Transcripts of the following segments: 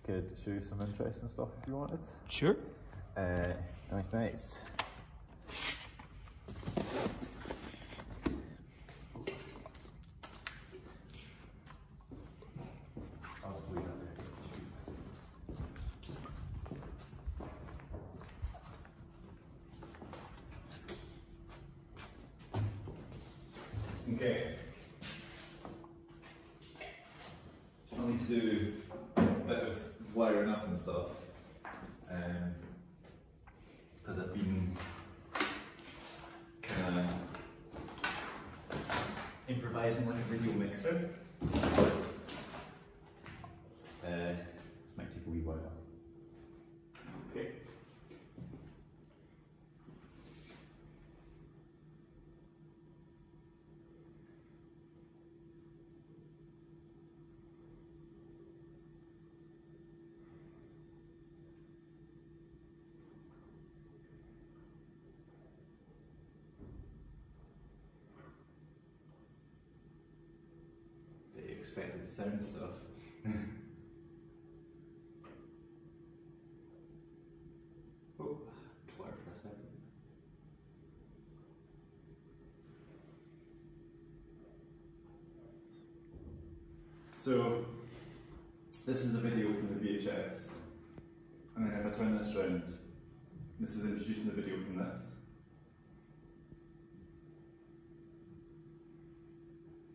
could show you some interesting stuff if you wanted. Sure. Nice. Okay. I'll need to do a bit of wiring up and stuff, because I've been kind of improvising like a video mixer. This might take a wee while. Okay. Expected sound stuff. Oh, clear for a second. So, this is the video from the VHS, and then if I turn this round, this is introducing the video from this.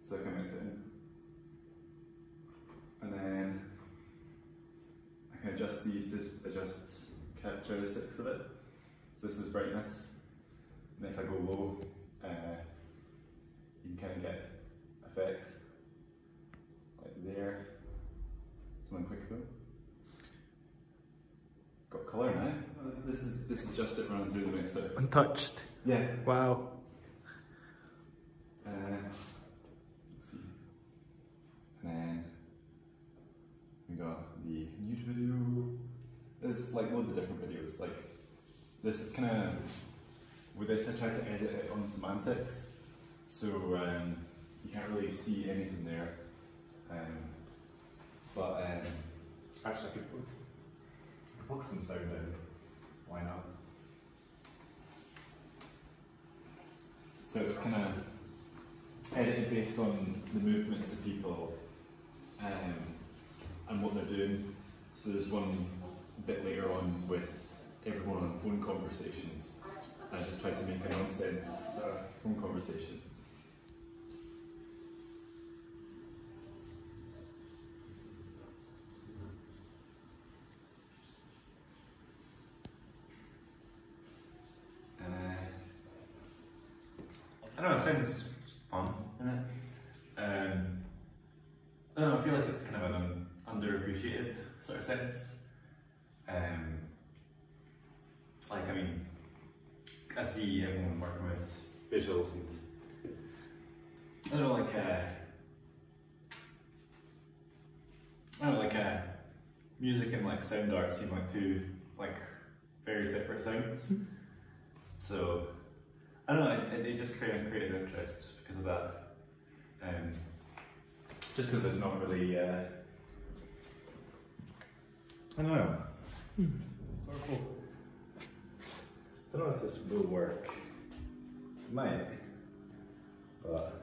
So I can mix it in. And then I can adjust these to adjust characteristics of it. So this is brightness, and if I go low, you can kind of get effects like there. Someone quick go. Got colour now. This is just it running through the mixer. Untouched. Yeah. Wow. Let's see. And then we got the nude video. There's like loads of different videos. Like this is kind of, with this I tried to edit it on semantics, so you can't really see anything there. Actually I could put some sound in. Why not? So it was kind of edited based on the movements of people and what they're doing. So there's one bit later on with everyone on phone conversations. I just tried to make a nonsense phone conversation. I don't know, it sounds fun, isn't it? I don't know, I feel like it's kind of an underappreciated sort of sense. Like, I mean, I see everyone working with visuals and I don't know, music and like sound art seem like two like very separate things. So I don't know, it just created interest because of that. Just because it's not really, I don't know. I don't know if this will work. It might, but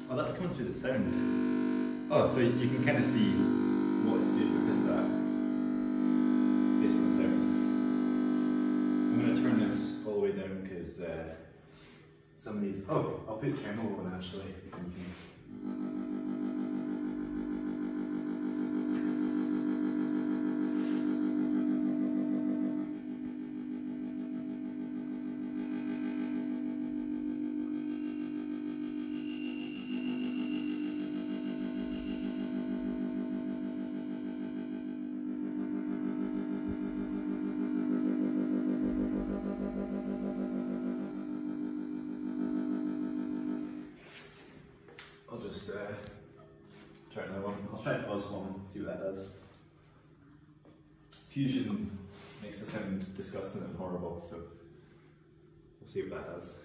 oh, that's coming through the sound. Oh, so you can kind of see what it's doing because of that, based on the sound. I'm going to turn this all the way down because some of these. Oh, I'll put tremolo on actually. I'll just try another one. I'll try pause one, see what that does. Fusion makes it sound disgusting and horrible, so we'll see what that does.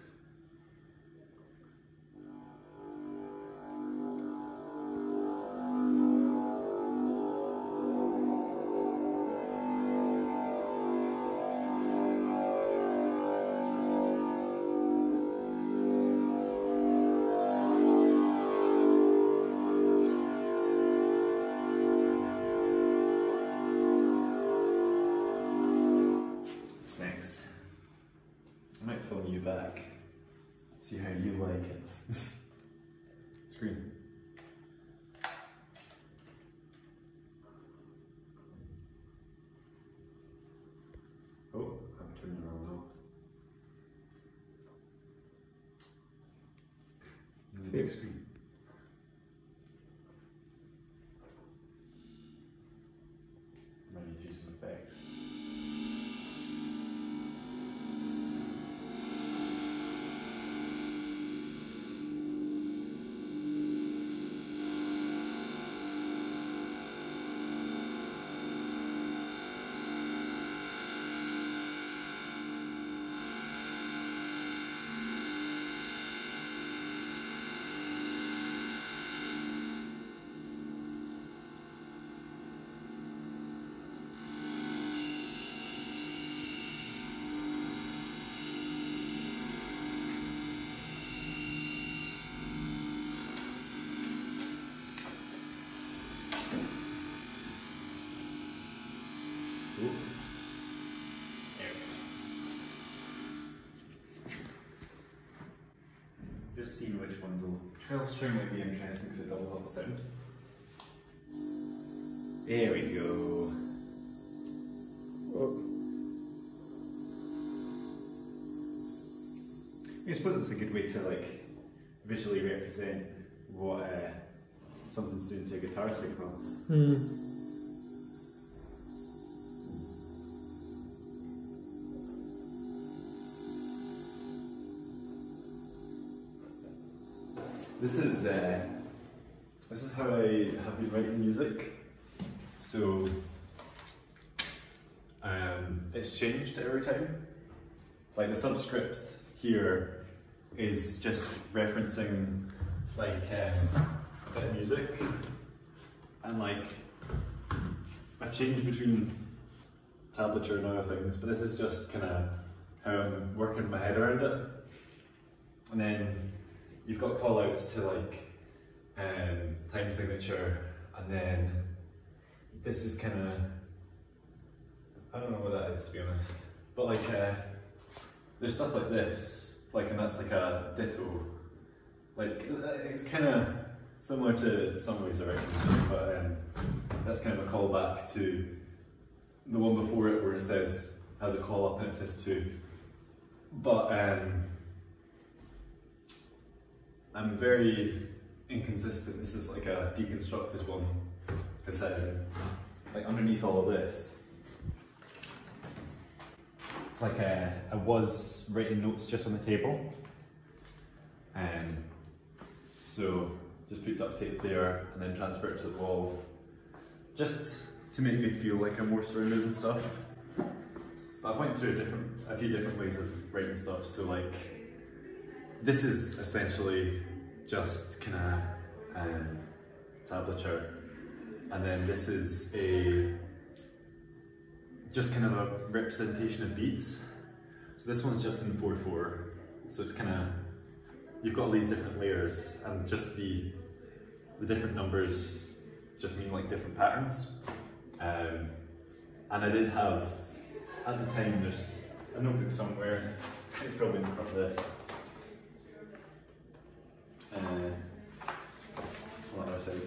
you back. See how you like it. Screen. Oh, I'm turning around now. Big screen. Might need to use some effects. Just seeing which ones will. Trail string might be interesting because it doubles up the sound. There we go. Oh. I suppose it's a good way to like visually represent what something's doing to a guitar signal. This is how I have been writing music. So it's changed every time. Like the subscript here is just referencing like a bit of music, and like I've changed between tablature and other things, but this is just kind of how I'm working my head around it. And then you've got call outs to like time signature, and then this is kind of, I don't know what that is to be honest, but like there's stuff like this, like, and that's like a ditto, like it's kind of similar to some ways I write music, but that's kind of a callback to the one before it where it says, has a call up and it says to, but I'm very inconsistent. This is like a deconstructed one, because like underneath all of this, it's like I was writing notes just on the table, so just put duct tape there and then transfer it to the wall, just to make me feel like I'm more surrounded and stuff. But I've went through a few different ways of writing stuff. So like, this is essentially just kind of tablature, and then this is just kind of a representation of beats. So this one's just in 4/4, so it's kind of, you've got all these different layers, and just the different numbers just mean like different patterns. And I did have, at the time, there's a notebook somewhere, I think it's probably in front of this. On the other side.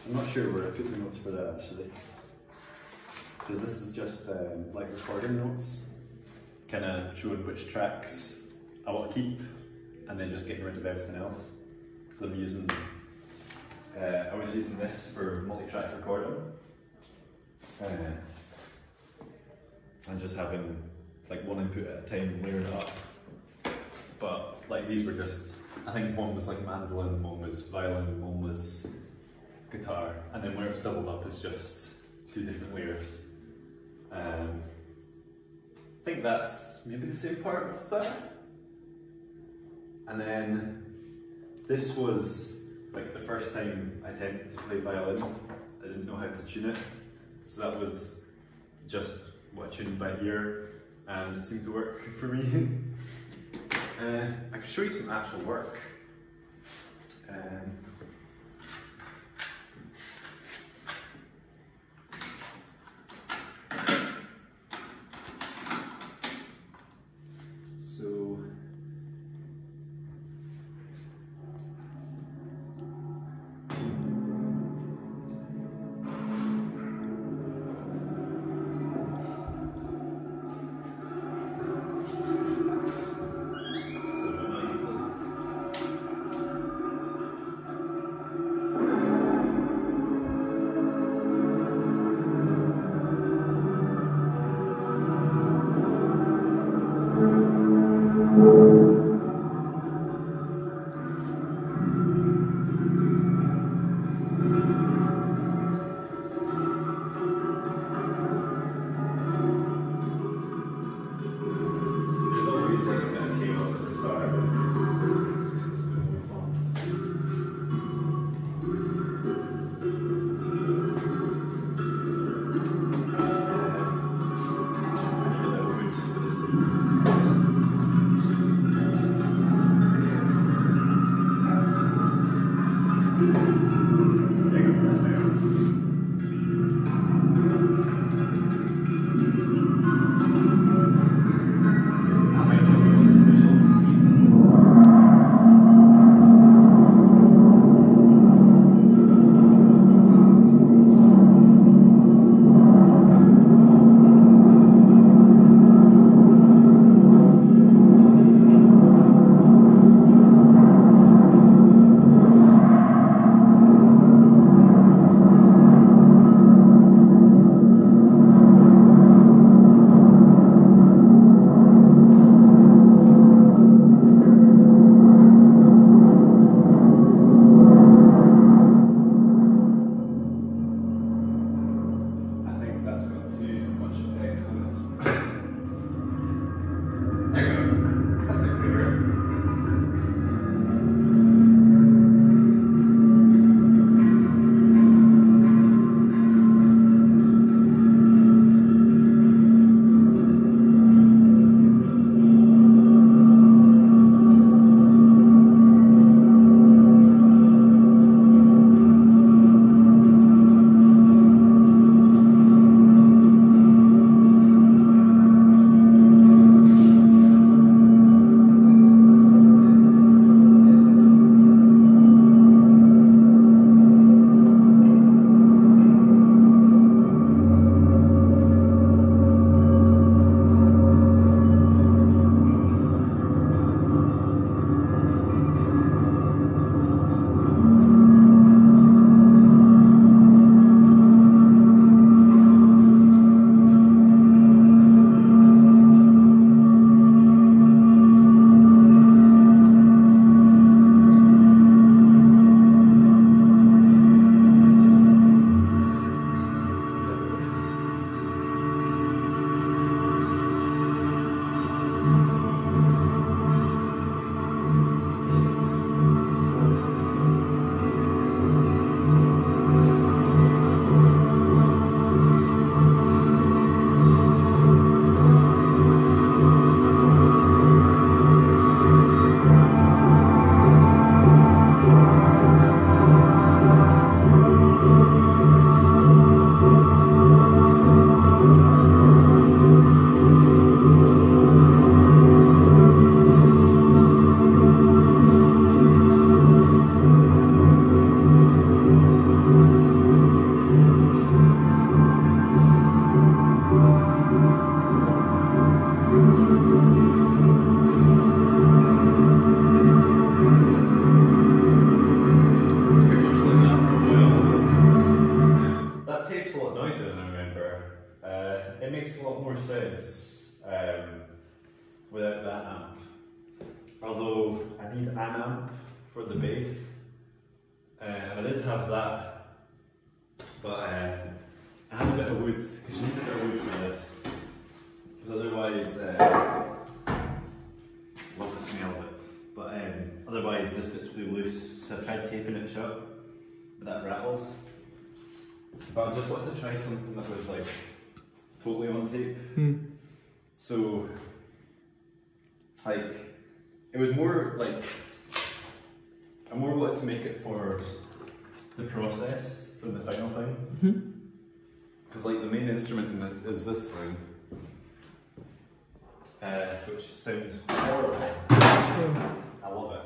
I'm not sure where I put the notes for that actually, because this is just like recording notes, kind of showing which tracks I want to keep, and then just getting rid of everything else. I'm using, I was using this for multi-track recording, and just having like one input at a time, layering it up. But like these were just, I think one was like mandolin, one was violin, one was guitar, and then where it's doubled up is just 2 different layers. I think that's maybe the same part of that. And then this was like the first time I attempted to play violin. I didn't know how to tune it, so that was just what I tuned by ear, and it seemed to work for me. I could show you some actual work. without that amp. Although I need an amp for the bass, and I did have that, but I had a bit of wood, because you need a bit of wood for this, because otherwise, love the smell of it, but otherwise this bit's really loose, so I tried taping it shut, but that rattles. But I just wanted to try something that was like totally on tape. So, like, it was more like, I more wanted to make it for the process than the final thing. Because like the main instrument is this thing, which sounds horrible. I love it.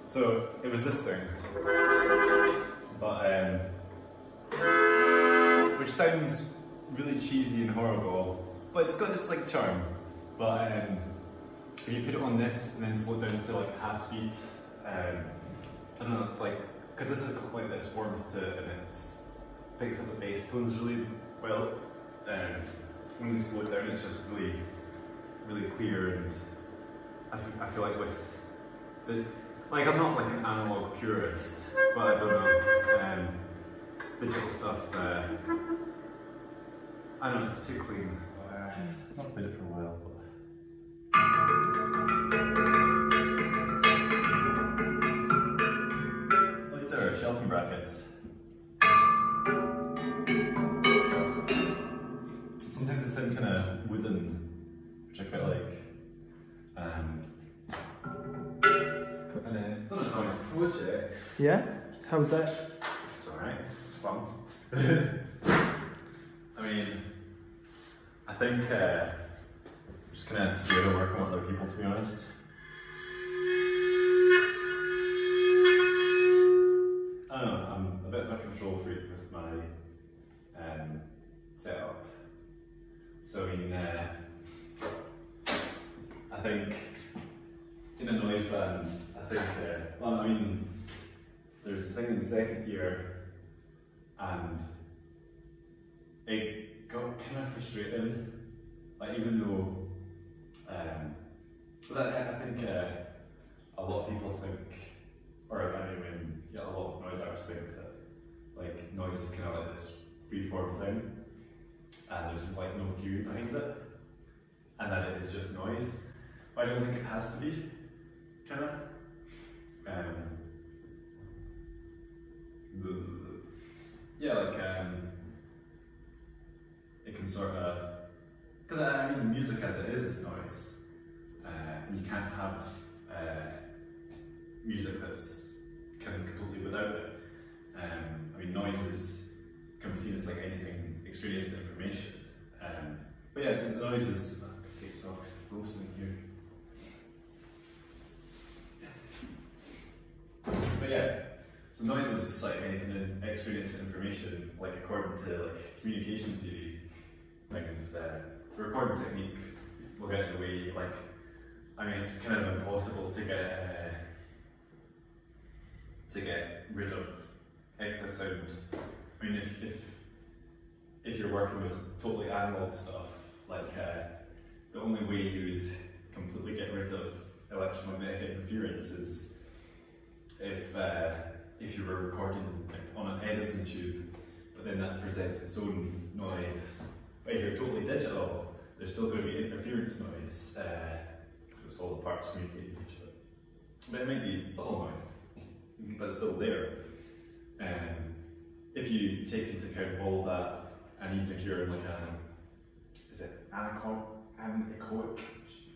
So it was this thing, but which sounds really cheesy and horrible, but it's got its like charm. But when you put it on this and then slow it down to like half speed, I don't know, like, because this is a clip like this forms to, and it picks up the bass tones really well. When you slow it down, it's just really, really clear, and I feel like with the, like, I'm not like an analog purist, but I don't know, digital stuff, I know it's too clean. I've not played it for a while, but these are shelving brackets. Sometimes they sound kind of wooden, which I quite like. And then, I don't know how it's project. Yeah? How's that? It's alright, it's fun. I mean, I think I'm just kind of scared of working with other people, to be honest. I don't know, I'm a bit of a control freak with my setup. So I mean, I think in a noise band, I think, well, I mean, there's a thing in second year, and it got kind of frustrating, like, even though, because I think a lot of people think, or I mean, yeah, a lot of noise artists think that, like, noise is kind of like this free-form thing, and there's like no theory behind it, and that it is just noise. But I don't think it has to be, kind of. Yeah, like, it can sort of, because I mean, music as it is noise, and you can't have music that's kind of completely without it. I mean, noise can be seen as like anything extraneous to information. But yeah, the noise is, take socks, roasting here. But yeah, so noise is like anything extraneous to information, like according to like communication theory, things, the recording technique will get in the way. Like, I mean, it's kind of impossible to get rid of excess sound. I mean, if you're working with totally analog stuff, like the only way you would completely get rid of electromagnetic interference is if you were recording like, on an Edison tube, but then that presents its own noise. But if you're totally digital, there's still going to be interference noise, because all the parts communicate with each other. But it might be subtle noise, but it's still there. If you take into account all that, and even if you're in like is it anechoic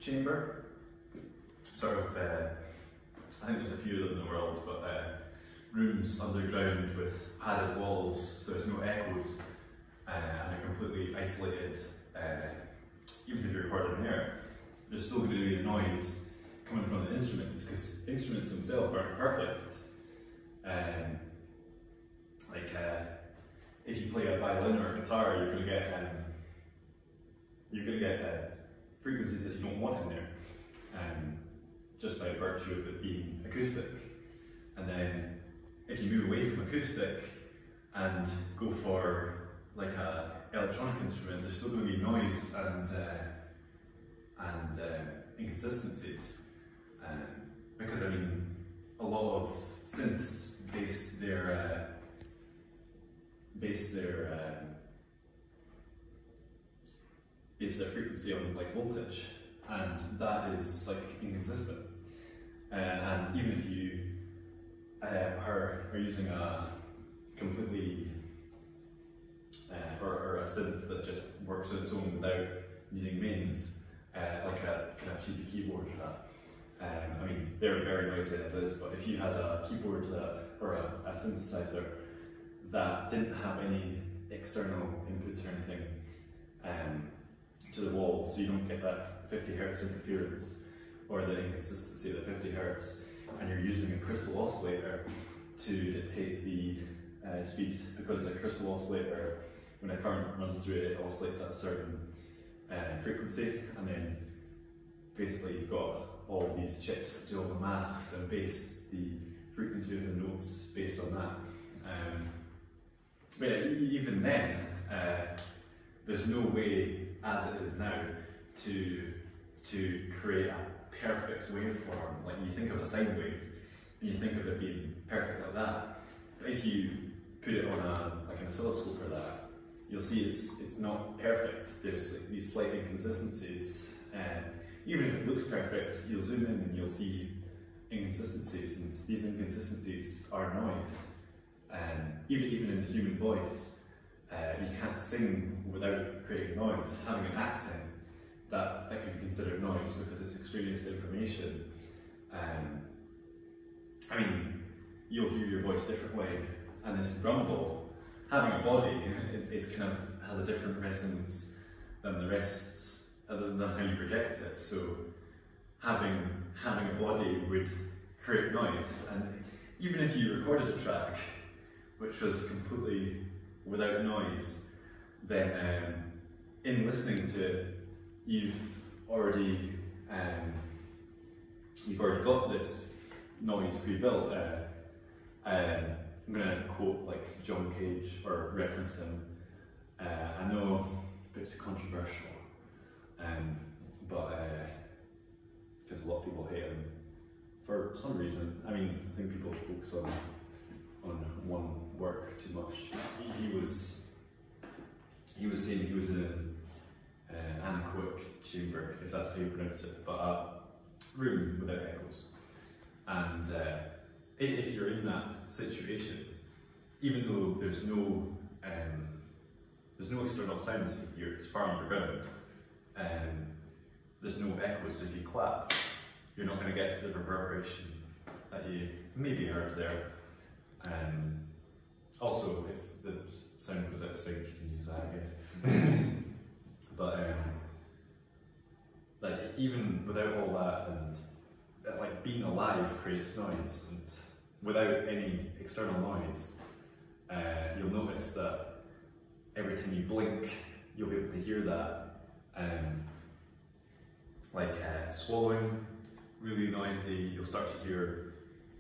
chamber? Sort of, I think there's a few of them in the world, but rooms underground with padded walls, so there's no echoes, and are completely isolated. Even if you're recording in there, there's still going to be the noise, coming from the instruments, because instruments themselves aren't perfect. If you play a violin or a guitar, you're going to get frequencies that you don't want in there, just by virtue of it being acoustic. And then if you move away from acoustic and go for like a electronic instrument, there's still going to be noise and inconsistencies, because I mean, a lot of synths base their frequency on like voltage, and that is like inconsistent. And even if you are using a completely or a synth that just works on its own without using mains, like a kind of cheapy keyboard, I mean, they're very noisy as is, but if you had a keyboard or a synthesizer that didn't have any external inputs or anything to the wall, so you don't get that 50 Hz interference or the inconsistency of the 50 Hz, and you're using a crystal oscillator to dictate the speed, because a crystal oscillator, when a current runs through it, it oscillates at a certain frequency, and then basically you've got all these chips that do all the maths and base the frequency of the notes based on that. But even then, there's no way, as it is now, to create a perfect waveform. Like, you think of a sine wave, and you think of it being perfect like that. But if you put it on like an oscilloscope or that, you'll see it's not perfect. There's like these slight inconsistencies. Even if it looks perfect, you'll zoom in and you'll see inconsistencies, and these inconsistencies are noise. Even in the human voice, you can't sing without creating noise. Having an accent, that could be considered noise because it's extraneous information. I mean, you'll hear your voice differently, and this rumble, having a body, is kind of has a different resonance than the rest, than how you project it. So having a body would create noise, and even if you recorded a track which was completely without noise, then in listening to it, you've already got this noise pre-built. I'm going to quote like John Cage, or reference him. I know it's controversial, but because a lot of people hate him for some reason. I mean, I think people focus on one work too much. He was saying he was in an anechoic chamber, if that's how you pronounce it, but a room without echoes. And if you're in that situation, even though there's no external sounds that you hear, it's far underground, there's no echoes, so if you clap, you're not going to get the reverberation that you maybe heard there. Also, if the sound was out of sync, you can use that, I guess. But like, even without all that, and like being alive creates noise, and without any external noise, you'll notice that every time you blink, you'll be able to hear that. Swallowing, really noisy. You'll start to hear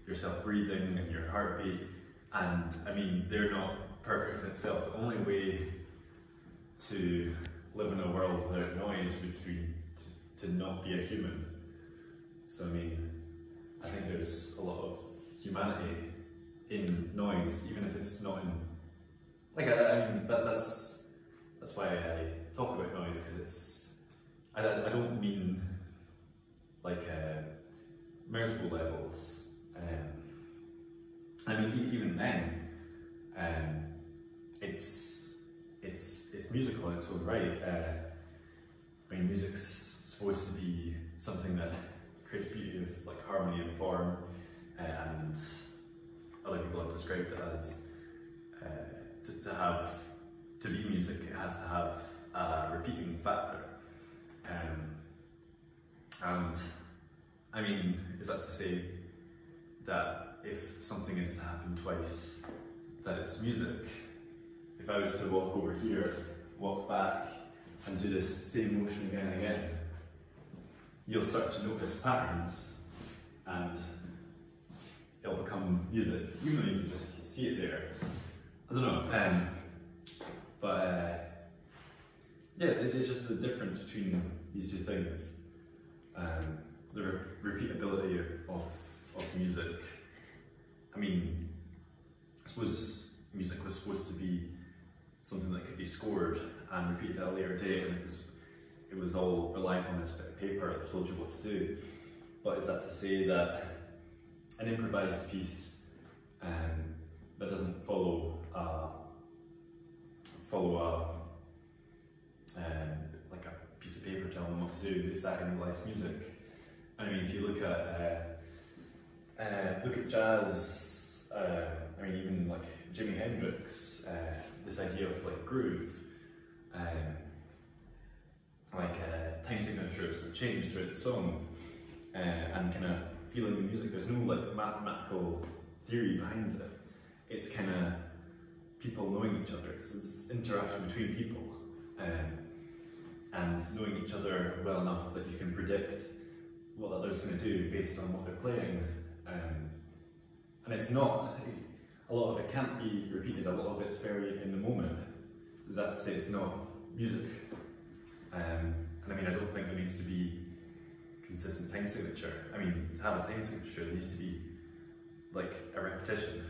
yourself breathing and your heartbeat. And I mean, they're not perfect in itself. The only way to live in a world without noise would be to not be a human. So I mean, I think there's a lot of humanity in noise, even if it's not in, like, I mean, that's why I talk about noise, because it's, I don't mean like measurable levels. I mean, even then, it's musical in its own right. I mean, music's supposed to be something that creates beauty of like harmony and form, and other people have described it as to be music, it has to have a repeating factor. And I mean, is that to say that if something is to happen twice, that it's music? If I was to walk over here, walk back, and do this same motion again and again, you'll start to notice patterns, and it'll become music, even though you can just see it there. I don't know, but yeah, it's just the difference between these two things. The repeatability of music. I mean, I suppose music was supposed to be something that could be scored and repeated at a later date, and it was all reliant on this bit of paper that told you what to do. But is that to say that an improvised piece that doesn't follow like a piece of paper telling them what to do, is that improvised music? I mean, if you look at jazz, I mean, even like Jimi Hendrix, this idea of like groove, time signatures that change throughout the song, and kind of feeling the music. There's no like mathematical theory behind it. It's kind of people knowing each other. It's interaction between people, and knowing each other well enough that you can predict what the other's going to do based on what they're playing. And it's not, a lot of it can't be repeated, a lot of it's very in the moment. Does that say it's not music? And I mean, I don't think there needs to be consistent time signature. I mean, to have a time signature, there needs to be like a repetition.